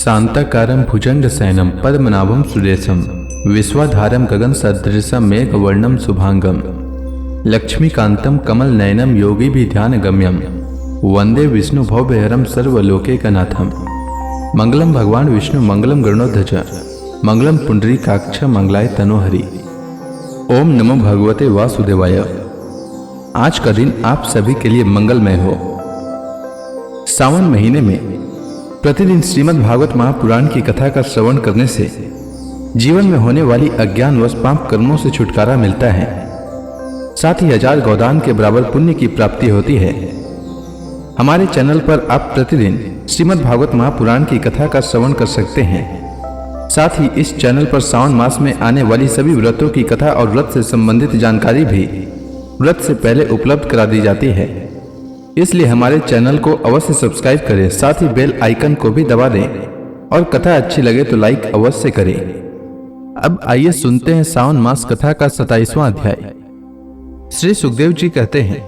शांताकारं भुजंगशयनं पद्मनाभं सुरेशं विश्वाधारं गगनसदृशं मेघवर्णं शुभांगं लक्ष्मीकान्तं कमलनयनं योगिभिध्यानगम्यं वंदे विष्णुभवभयहरं सर्वलोकैकनाथं। मंगलम भगवान विष्णु मंगलम गरुड़ध्वज मंगलम पुंडरीकाक्ष मंगलाय तनोहरि। ओम नमो भगवते वासुदेवाय। आज का दिन आप सभी के लिए मंगलमय हो। सावन महीने में प्रतिदिन श्रीमद् भागवत महापुराण की कथा का श्रवण करने से जीवन में होने वाली अज्ञानवश पाप कर्मों से छुटकारा मिलता है, साथ ही 1000 गोदान के बराबर पुण्य की प्राप्ति होती है। हमारे चैनल पर आप प्रतिदिन श्रीमद् भागवत महापुराण की कथा का श्रवण कर सकते हैं। साथ ही इस चैनल पर सावन मास में आने वाली सभी व्रतों की कथा और व्रत से संबंधित जानकारी भी व्रत से पहले उपलब्ध करा दी जाती है। इसलिए हमारे चैनल को अवश्य सब्सक्राइब करें, साथ ही बेल आइकन को भी दबा दें और कथा अच्छी लगे तो लाइक अवश्य करें। अब आइए सुनते हैं सावन मास कथा का 27वां अध्याय। श्री सुखदेव जी कहते हैं,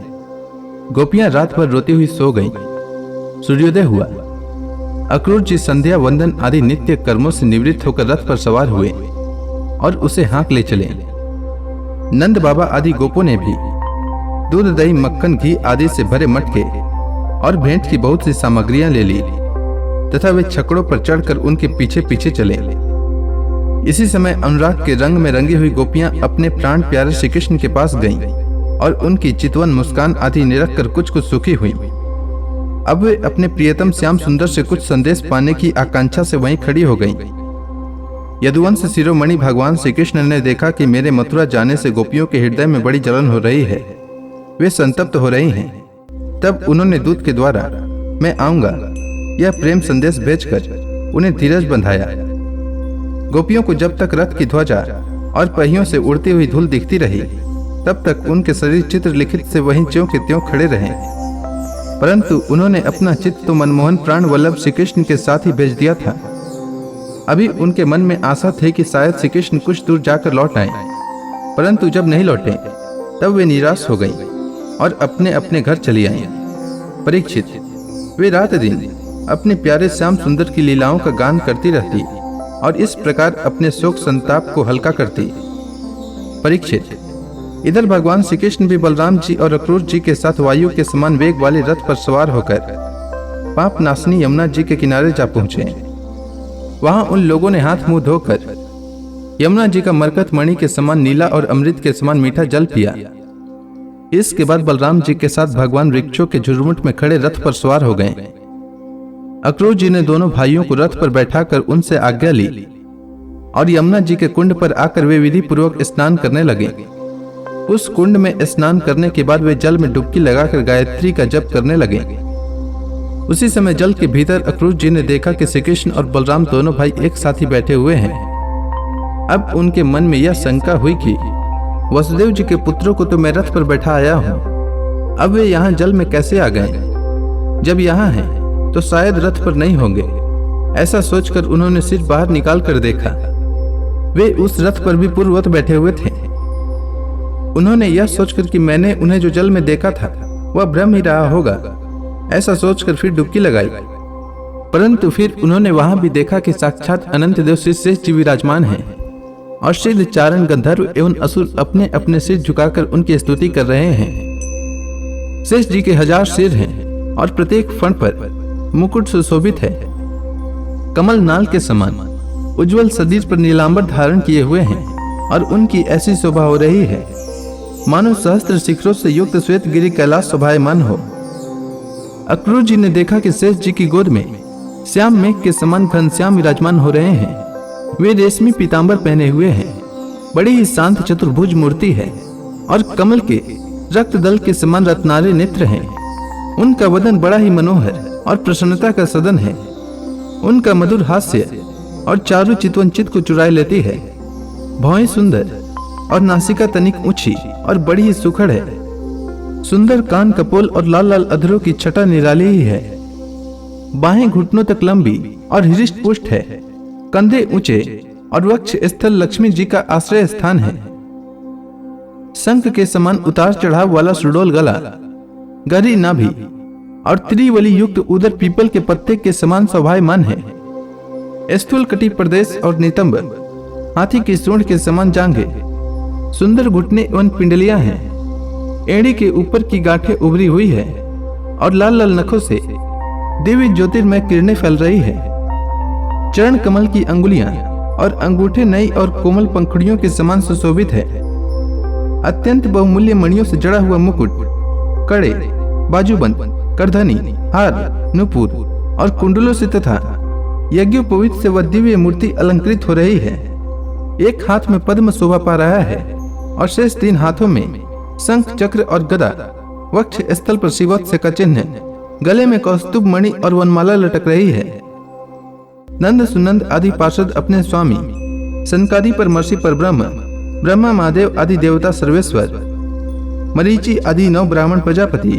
गोपियां रात भर रोती हुई सो गईं। सूर्योदय हुआ। अक्रूर जी संध्या वंदन आदि नित्य कर्मों से निवृत्त होकर रथ पर सवार हुए और उसे हाँक ले चले। नंद बाबा आदि गोपों ने भी दूध दही मक्खन घी आदि से भरे मटके और भेंट की बहुत सी सामग्रियां ले ली तथा वे छकड़ों पर चढ़कर उनके पीछे पीछे चले। इसी समय अनुराग के रंग में रंगी हुई गोपियां अपने प्राण प्यारे श्री कृष्ण के पास गईं और उनकी चितवन मुस्कान आदि निरख कर कुछ कुछ सुखी हुई। अब वे अपने प्रियतम श्याम सुंदर से कुछ संदेश पाने की आकांक्षा से वहीं खड़ी हो गईं। यदुवंश शिरोमणि भगवान श्री कृष्ण ने देखा कि मेरे मथुरा जाने से गोपियों के हृदय में बड़ी जलन हो रही है, वे संतप्त हो रही हैं। तब उन्होंने दूत के द्वारा मैं आऊंगा यह प्रेम संदेश भेजकर उन्हें धीरज बंधाया। गोपियों को जब तक रथ की ध्वजा और पहियों से उड़ती हुई धूल दिखती रही तब तक उनके शरीर चित्र लिखित से वहीं ज्यों के त्यों खड़े रहे, परंतु उन्होंने अपना चित्त तो मनमोहन प्राण वल्लभ श्री कृष्ण के साथ ही भेज दिया था। अभी उनके मन में आशा थी कि शायद श्री कृष्ण कुछ दूर जाकर लौट आए, परंतु जब नहीं लौटे तब वे निराश हो गई और अपने अपने घर चली आई। परीक्षित, वे रात दिन अपने प्यारे श्याम सुंदर की लीलाओं का गान करती रहती और इस प्रकार अपने शोक संताप को हल्का करती। परीक्षित, इधर भगवान श्री कृष्ण भी बलराम जी और अक्रूर जी के साथ वायु के समान वेग वाले रथ पर सवार होकर पाप नाशनी यमुना जी के किनारे जा पहुंचे। वहां उन लोगों ने हाथ मुंह धोकर यमुना जी का मरकत मणि के समान नीला और अमृत के समान मीठा जल पिया। इसके बाद बलराम जी के साथ भगवान वृक्षों के झुरमुट में खड़े रथ पर सवार हो गए। अक्रूर जी ने दोनों भाइयों को रथ पर बैठाकर उनसे आज्ञा ली और यमुना जी के कुंड पर आकर वे विधि पूर्वक स्नान करने लगे। उस कुंड में स्नान करने के बाद वे जल में डुबकी लगाकर गायत्री का जप करने लगे। उसी समय जल के भीतर अक्रूर जी ने देखा कि श्री कृष्ण और बलराम दोनों भाई एक साथ ही बैठे हुए हैं। अब उनके मन में यह शंका हुई कि वसुदेव जी के पुत्रों को तो मैं रथ पर बैठा आया हूँ, अब वे यहाँ जल में कैसे आ गए? जब यहाँ हैं तो शायद रथ पर नहीं होंगे। ऐसा सोचकर उन्होंने सिर बाहर निकाल कर देखा। वे उस रथ पर भी पूर्ववत बैठे हुए थे। उन्होंने यह सोचकर कि मैंने उन्हें जो जल में देखा था वह भ्रम ही रहा होगा, ऐसा सोचकर फिर डुबकी लगाई। परंतु फिर उन्होंने वहां भी देखा कि साक्षात अनंत देव श्री शेष जी विराजमान हैं और सिद्ध चारण गंधर्व एवं असुर अपने अपने सिर झुकाकर उनकी स्तुति कर रहे हैं। शेष जी के 1000 सिर हैं और प्रत्येक फण पर मुकुट सुशोभित है। कमल नाल के समान उज्जवल सदीर पर नीलांबर धारण किए हुए हैं और उनकी ऐसी शोभा हो रही है मानो सहस्त्र शिखरों से युक्त श्वेत गिरि कैलाश शोभायमान हो। अक्रूर जी ने देखा कि शेष जी की गोद में श्याम मेघ के समान घनश्याम विराजमान हो रहे हैं। वे रेशमी पीतांबर पहने हुए हैं, बड़ी ही शांत चतुर्भुज मूर्ति है और कमल के रक्त दल के समान रत्नारे नेत्र हैं। उनका वदन बड़ा ही मनोहर और प्रसन्नता का सदन है। उनका मधुर हास्य और चारु चितवन चित्त को चुराए लेती है। भौएं सुंदर और नासिका तनिक ऊंची और बड़ी ही सुखड़ है। सुंदर कान कपोल और लाल लाल अधरों की छटा निराली ही है। बाहें घुटनों तक लंबी और हृष्ट पुष्ट है। कंधे ऊंचे और वक्ष स्थल लक्ष्मी जी का आश्रय स्थान है। शंख के समान उतार चढ़ाव वाला सुडोल गला, गहरी नाभि और त्रिवली युक्त उदर पीपल के पत्ते के समान शोभायमान है। स्थूल कटी प्रदेश और नितंब, हाथी की सूंड के समान जांघें, सुंदर घुटने एवं पिंडलियां हैं। एड़ी के ऊपर की गांठें उभरी हुई है और लाल लाल नखों से दिव्य ज्योतिर्मय किरणें फैल रही है। चरण कमल की अंगुलियां और अंगूठे नई और कोमल पंखुड़ियों के समान सुशोभित है। अत्यंत बहुमूल्य मणियों से जड़ा हुआ मुकुट, कड़े, बाजूबंद, करधनी, हार, नुपुर और कुंडलों से तथा यज्ञोपवीत से वह दिव्य मूर्ति अलंकृत हो रही है। एक हाथ में पद्म शोभा पा रहा है और शेष 3 हाथों में शंख, चक्र और गदा, वक्ष स्थल पर शिवोत्सव का चिन्ह, गले में कौस्तुभ मणि और वनमाला लटक रही है। नंद सुनंद आदि पार्षद अपने स्वामी सनकादि परमर्षि परब्रह्म, ब्रह्मा महादेव आदि देवता सर्वेश्वर, मरीचि आदि 9 ब्राह्मण प्रजापति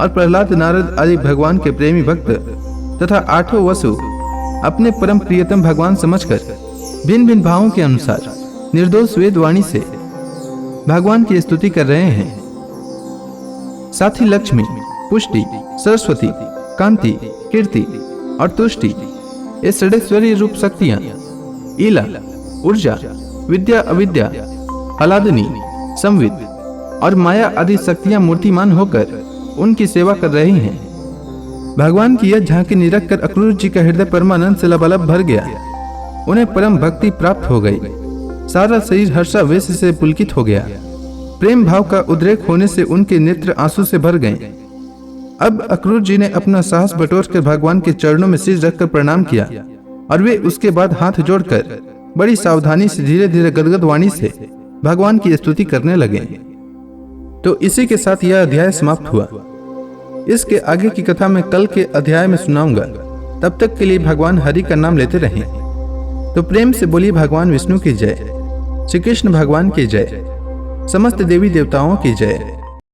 और प्रहलाद नारद आदि भगवान के प्रेमी भक्त तथा 8 वसु अपने परम प्रियतम भगवान समझकर भिन्न भिन्न भावों के अनुसार निर्दोष वेद वाणी से भगवान की स्तुति कर रहे हैं। साथ ही लक्ष्मी, पुष्टि, सरस्वती, कांति, कीर्ति और तुष्टि, ये षडेश्वरीय रूप शक्तियां ईला, ऊर्जा, विद्या, अविद्या, हलादनी, संविद और माया आदि शक्तियां मूर्तिमान होकर उनकी सेवा कर रही हैं। भगवान की यह झांकी निरख कर अक्रूर जी का हृदय परमानंद से लबालब भर गया। उन्हें परम भक्ति प्राप्त हो गई। सारा शरीर हर्षावेश से पुलकित हो गया। प्रेम भाव का उद्रेक होने से उनके नेत्र आंसू से भर गए। अब अक्रूर जी ने अपना साहस बटोर कर भगवान के चरणों में सिर रखकर प्रणाम किया और वे उसके बाद हाथ जोड़कर बड़ी सावधानी से धीरे धीरे गदगद वाणी से भगवान की स्तुति करने लगे। तो इसी के साथ यह अध्याय समाप्त हुआ। इसके आगे की कथा मैं कल के अध्याय में सुनाऊंगा। तब तक के लिए भगवान हरि का नाम लेते रहें। तो प्रेम से बोलिए भगवान विष्णु की जय, श्री कृष्ण भगवान की जय, समस्त देवी देवताओं की जय।